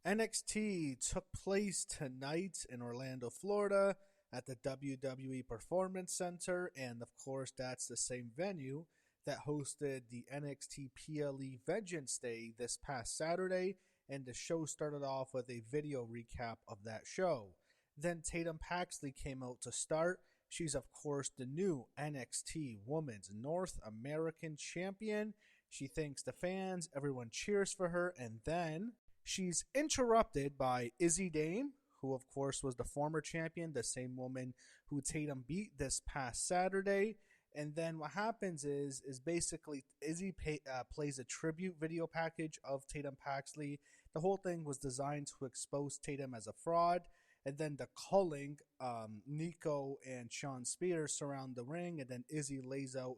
NXT took place tonight in Orlando, Florida at the WWE Performance Center, and of course that's the same venue that hosted the NXT PLE Vengeance Day this past Saturday, and the show started off with a video recap of that show. Then Tatum Paxley came out to start. She's of course the new NXT Women's North American Champion. She thanks the fans, everyone cheers for her, and then she's interrupted by Izzy Dame, who of course was the former champion, the same woman who Tatum beat this past Saturday. And then what happens is basically Izzy plays a tribute video package of Tatum Paxley. The whole thing was designed to expose Tatum as a fraud. And then the culling, Nico and Sean Spears surround the ring. And then Izzy lays out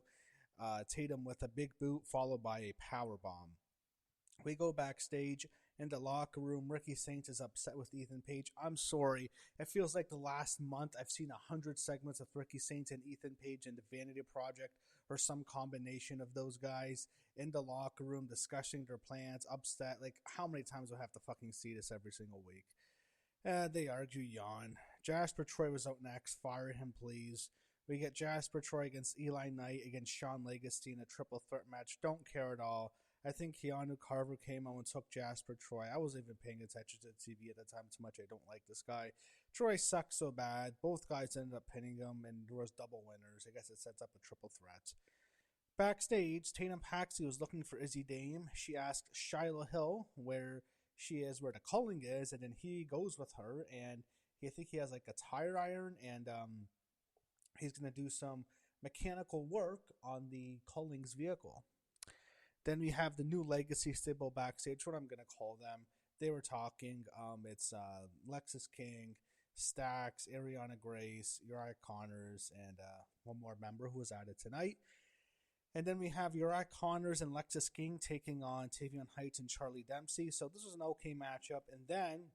Tatum with a big boot followed by a powerbomb. We go backstage in the locker room. Ricky Saints is upset with Ethan Page. I'm sorry. It feels like the last month I've seen 100 segments of Ricky Saints and Ethan Page in the Vanity Project or some combination of those guys in the locker room discussing their plans, upset. Like, how many times do I have to fucking see this every single week? They argue, yawn. Jasper Troy was out next. Fire him, please. We get Jasper Troy against Eli Knight against Shawn Legacy in a triple threat match. Don't care at all. I think Keanu Carver came out and took Jasper Troy. I wasn't even paying attention to TV at the time too much. I don't like this guy. Troy sucks so bad. Both guys ended up pinning him, and there was double winners. I guess it sets up a triple threat. Backstage, Tatum Paxley was looking for Izzy Dame. She asked Shiloh Hill where she is, where the culling is, and then he goes with her, and I think he has like a tire iron, and he's going to do some mechanical work on the culling's vehicle. Then we have the new Legacy stable backstage, what I'm going to call them. They were talking. It's Lexis King, Stax, Ariana Grace, Uriah Connors, and one more member who was added tonight. And then we have Uriah Connors and Lexis King taking on Tavion Heights and Charlie Dempsey. So this was an okay matchup. And then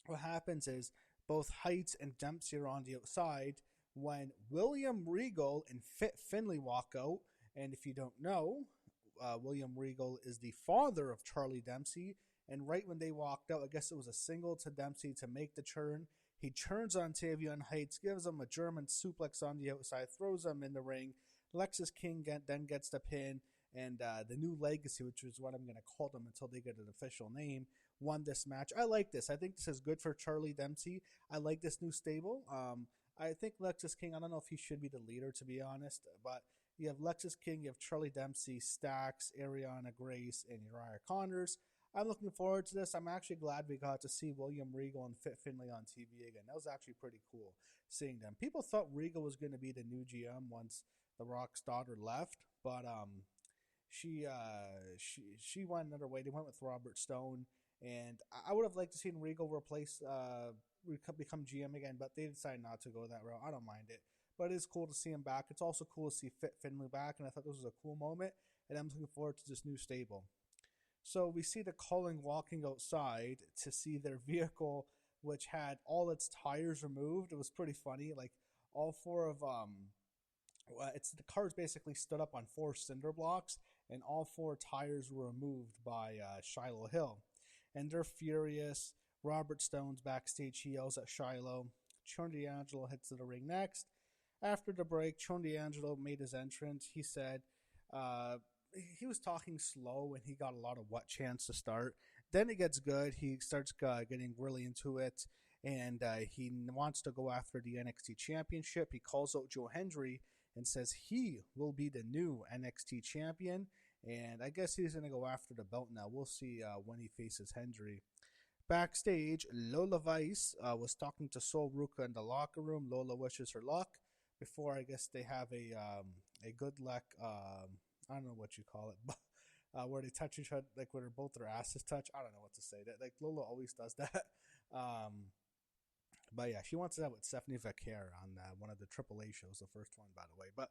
what happens is both Heights and Dempsey are on the outside when William Regal and Fit Finlay walk out. And if you don't know, William Regal is the father of Charlie Dempsey, and right when they walked out, I guess it was a single to Dempsey to make the turn. He turns on Tavion Heights, gives him a German suplex on the outside, throws him in the ring. Lexis King then gets the pin, and the new Legacy, which is what I'm going to call them until they get an official name, won this match. I like this. I think this is good for Charlie Dempsey. I like this new stable. I think Lexis King, I don't know if he should be the leader, to be honest, but you have Lexis King, you have Charlie Dempsey, Stax, Ariana Grace, and Uriah Connors. I'm looking forward to this. I'm actually glad we got to see William Regal and Fit Finlay on TV again. That was actually pretty cool seeing them. People thought Regal was going to be the new GM once The Rock's daughter left, but she went another way. They went with Robert Stone, and I would have liked to see Regal become GM again, but they decided not to go that route. I don't mind it. But it is cool to see him back. It's also cool to see Fit Finlay back, and I thought this was a cool moment, and I'm looking forward to this new stable. So we see the culling walking outside to see their vehicle, which had all its tires removed. It was pretty funny. Like, all four of the cars basically stood up on 4 cinder blocks, and all 4 tires were removed by Shiloh Hill. And they're furious. Robert Stone's backstage. He yells at Shiloh. Chon D'Angelo heads to the ring next. After the break, Chon D'Angelo made his entrance. He said he was talking slow and he got a lot of what chants to start. Then it gets good. He starts getting really into it, and he wants to go after the NXT Championship. He calls out Joe Hendry and says he will be the new NXT Champion, and I guess he's going to go after the belt now. We'll see when he faces Hendry. Backstage, Lola Vice was talking to Sol Ruca in the locker room. Lola wishes her luck before, I guess, they have a good luck, I don't know what you call it, but where they touch each other, like where both their asses touch. I don't know what to say. That, like, Lola always does that. But yeah, she wants that with Stephanie Vaquer on one of the AAA shows, the first one, by the way. But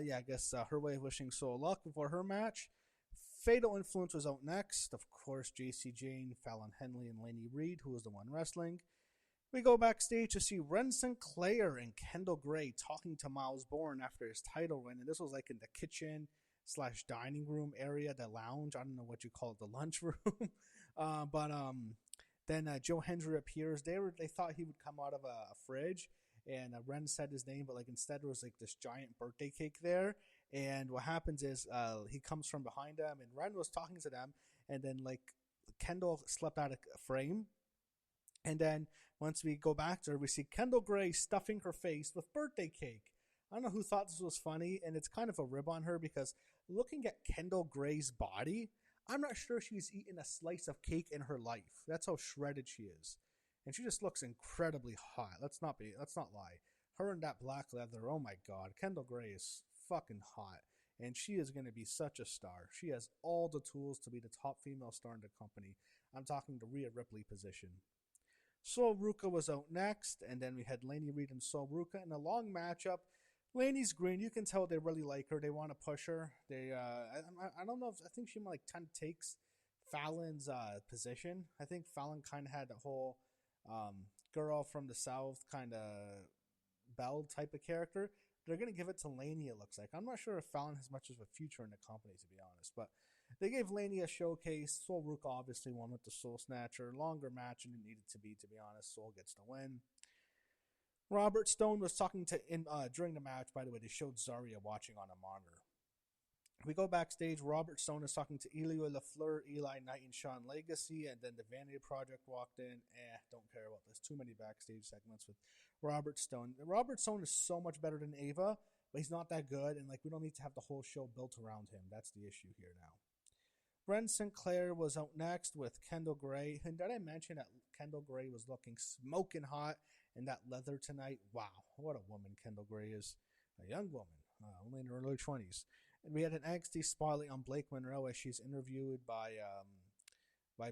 yeah, I guess her way of wishing Sol luck before her match. Fatal Influence was out next. Of course, JC Jane, Fallon Henley, and Lainey Reed, who was the one wrestling. We go backstage to see Ren Sinclair and Kendall Gray talking to Miles Bourne after his title win. And this was like in the kitchen / dining room area, the lounge. I don't know what you call it, the lunch room. But Then Joe Hendry appears. They thought he would come out of a fridge, and Ren said his name, but like instead there was like this giant birthday cake there. And what happens is he comes from behind them, and Ren was talking to them, and then like Kendall slipped out of frame. And then once we go back to her, we see Kendall Gray stuffing her face with birthday cake. I don't know who thought this was funny, and it's kind of a rib on her because looking at Kendall Gray's body, I'm not sure she's eaten a slice of cake in her life. That's how shredded she is. And she just looks incredibly hot. Let's not lie. Her in that black leather, oh my god, Kendall Gray is fucking hot. And she is going to be such a star. She has all the tools to be the top female star in the company. I'm talking the Rhea Ripley position. Sol Ruka was out next, and then we had Laney Reed and Sol Ruka in a long matchup. Laney's green. You can tell they really like her. They want to push her. I don't know. I think she might like 10 takes Fallon's position. I think Fallon kind of had the whole girl from the South kind of Belle type of character. They're going to give it to Laney, it looks like. I'm not sure if Fallon has much of a future in the company, to be honest. But they gave Laney a showcase. Sol Ruka obviously won with the Soul Snatcher. Longer match than it needed to be honest. Sol gets the win. Robert Stone was talking to during the match. By the way, they showed Zarya watching on a monitor. We go backstage. Robert Stone is talking to Elio LaFleur, Eli Knight, and Sean Legacy, and then the Vanity Project walked in. Don't care about this. Too many backstage segments with Robert Stone. Robert Stone is so much better than Ava, but he's not that good, and like we don't need to have the whole show built around him. That's the issue here now. Bren Sinclair was out next with Kendall Gray. And did I mention that Kendall Gray was looking smoking hot in that leather tonight? Wow, what a woman Kendall Gray is. A young woman, only in her early 20s. And we had an NXT spotlight on Blake Monroe as she's interviewed by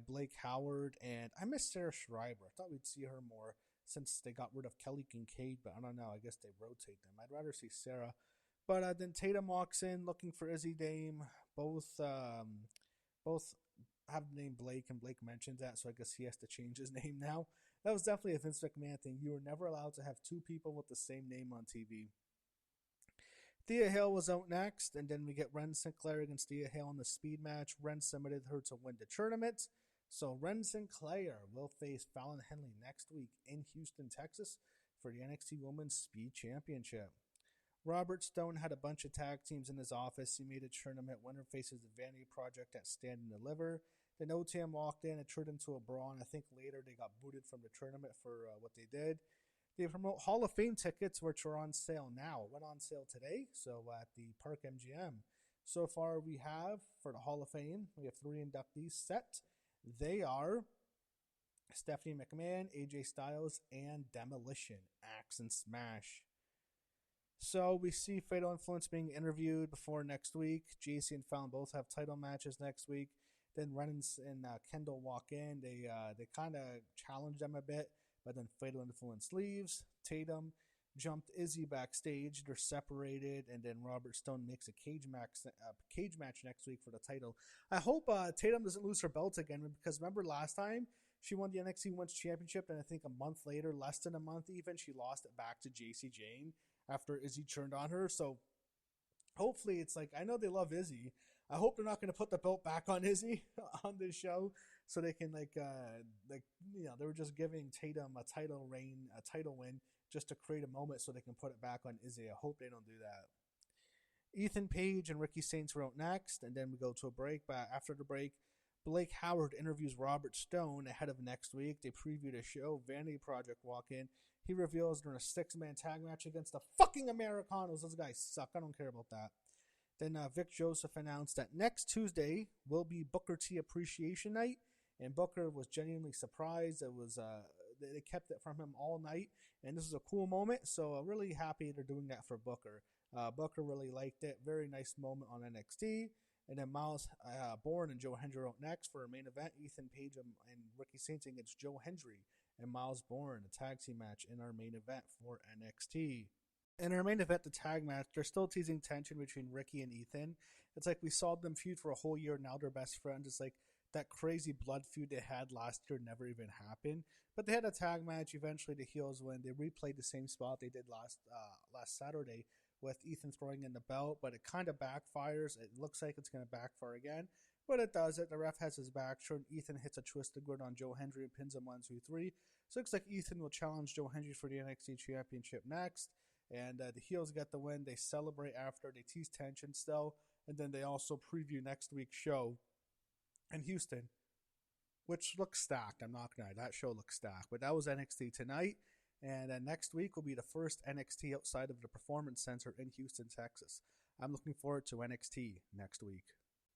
Blake Howard. And I miss Sarah Schreiber. I thought we'd see her more since they got rid of Kelly Kincaid, but I don't know. I guess they rotate them. I'd rather see Sarah. But then Tatum walks in looking for Izzy Dame. Both have the name Blake, and Blake mentions that, so I guess he has to change his name now. That was definitely a Vince McMahon thing. You were never allowed to have two people with the same name on TV. Thea Hale was out next, and then we get Ren Sinclair against Thea Hale in the speed match. Ren submitted her to win the tournament. So Ren Sinclair will face Fallon Henley next week in Houston, Texas for the NXT Women's Speed Championship. Robert Stone had a bunch of tag teams in his office. He made a tournament. Winner faces the Vanity Project at Stand and Deliver. Then OTM walked in. It turned into a brawl, and I think later they got booted from the tournament for what they did. They promote Hall of Fame tickets, which are on sale now. It went on sale today, so at the Park MGM. So far we have, for the Hall of Fame, we have 3 inductees set. They are Stephanie McMahon, AJ Styles, and Demolition, Axe and Smash. So we see Fatal Influence being interviewed before next week. JC and Fallon both have title matches next week. Then Reynolds and Kendall walk in. They kind of challenge them a bit, but then Fatal Influence leaves. Tatum jumped Izzy backstage. They're separated, and then Robert Stone makes a cage match next week for the title. I hope Tatum doesn't lose her belt again, because remember last time she won the NXT Women's Championship, and I think a month later, less than a month even, she lost it back to JC Jane after Izzy turned on her. So hopefully it's like, I know they love Izzy. I hope they're not going to put the belt back on Izzy on this show, so they can they were just giving Tatum a title win just to create a moment so they can put it back on Izzy. I hope they don't do that. Ethan Page and Ricky Saints were out next, and then we go to a break. But after the break, Blake Howard interviews Robert Stone ahead of next week. They previewed a show. Vanity Project walk in. He reveals they're in a 6-man tag match against the fucking Americanos. Those guys suck. I don't care about that. Then Vic Joseph announced that next Tuesday will be Booker T Appreciation Night, and Booker was genuinely surprised. It was they kept it from him all night, and this is a cool moment. So I'm really happy they're doing that for Booker. Booker really liked it. Very nice moment on NXT. And then Miles Bourne and Joe Hendry out next for a main event. Ethan Page and Ricky Saints against Joe Hendry and Miles Bourne, a tag team match in our main event for NXT. In our main event, the tag match, they're still teasing tension between Ricky and Ethan. It's like we saw them feud for a whole year. Now they're best friends. It's like that crazy blood feud they had last year never even happened. But they had a tag match. Eventually, the heels win. They replayed the same spot they did last Saturday with Ethan throwing in the belt, but it kind of backfires. It looks like it's going to backfire again. but it does it. The ref has his back turned. Ethan hits a twisted grip on Joe Hendry and pins him 1-2-3. So it looks like Ethan will challenge Joe Hendry for the NXT Championship next. And the heels get the win. They celebrate after. They tease tension still. And then they also preview next week's show in Houston, which looks stacked. I'm not going to lie. That show looks stacked. But that was NXT tonight. And next week will be the first NXT outside of the Performance Center in Houston, Texas. I'm looking forward to NXT next week.